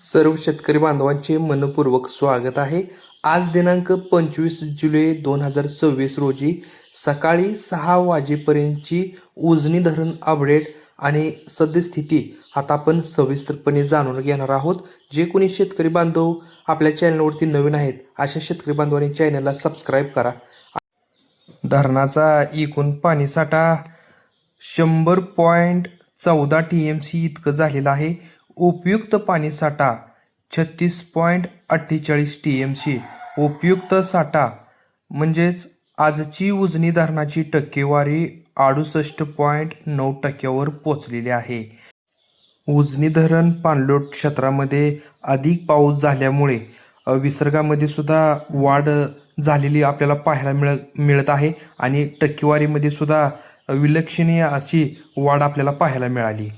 सर्व शेतकरी बांधवांचे मनपूर्वक स्वागत आहे. आज दिनांक 25 जुलै 2026 रोजी सकाळी 6 वाजेपर्यंतची उजनी धरण अपडेट आणि सद्यस्थिती आता आपण सविस्तरपणे जाणून घेणार आहोत. जे कोणी शेतकरी बांधव आपल्या चॅनलवरती नवीन आहेत अशा शेतकरी बांधवांनी चॅनलला सबस्क्राईब करा. धरणाचा एकूण पाणीसाठा 100.14 TMC इतकं झालेला आहे. उपयुक्त पाणीसाठा 36.48 TMC. उपयुक्त साठा म्हणजेच आजची उजनी धरणाची टक्केवारी 68.9% पोचलेली आहे. उजनी धरण पाणलोट क्षेत्रामध्ये अधिक पाऊस झाल्यामुळे विसर्गामध्ये सुद्धा वाढ झालेली आपल्याला पाहायला मिळत आहे आणि टक्केवारीमध्ये सुद्धा विलक्षणीय अशी वाढ आपल्याला पाहायला मिळाली.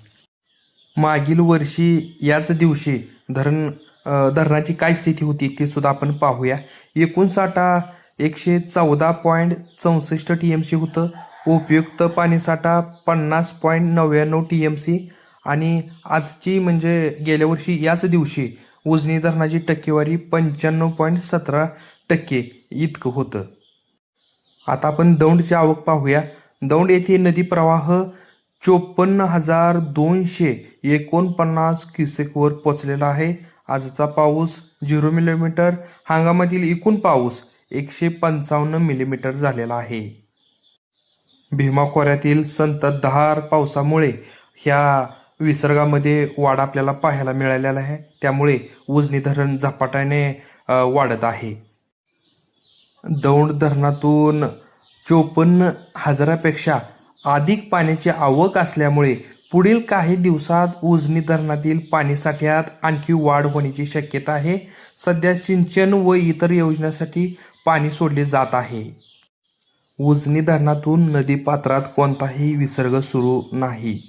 मागील वर्षी याच दिवशी धरणाची काय स्थिती होती ते सुद्धा आपण पाहूया. एकूण साठा 114.64 TMC होतं. उपयुक्त पाणीसाठा 50.99 TMC आणि आजची म्हणजे गेल्या वर्षी याच दिवशी उजनी धरणाची टक्केवारी 95.17% इतकं होतं. आता आपण दौंडची आवक पाहूया. दौंड येथे नदी प्रवाह 54,249 क्युसेकवर पोचलेला आहे. आजचा पाऊस 0 मिलीमीटर. हंगामातील एकूण पाऊस 155 मिलीमीटर झालेला आहे. भीमा खोऱ्यातील संततधार पावसामुळे ह्या विसर्गामध्ये वाढ आपल्याला पाहायला मिळालेला आहे. त्यामुळे उजनी धरण झपाट्याने वाढत आहे. दौंड धरणातून 54,000पेक्षा अधिक पाण्याची आवक असल्यामुळे पुढील काही दिवसात उजनी धरणातील पाणीसाठ्यात आणखी वाढ होण्याची शक्यता आहे. सध्या सिंचन व इतर योजनांसाठी पाणी सोडले जात आहे. उजनी धरणातून नदीपात्रात कोणताही विसर्ग सुरू नाही.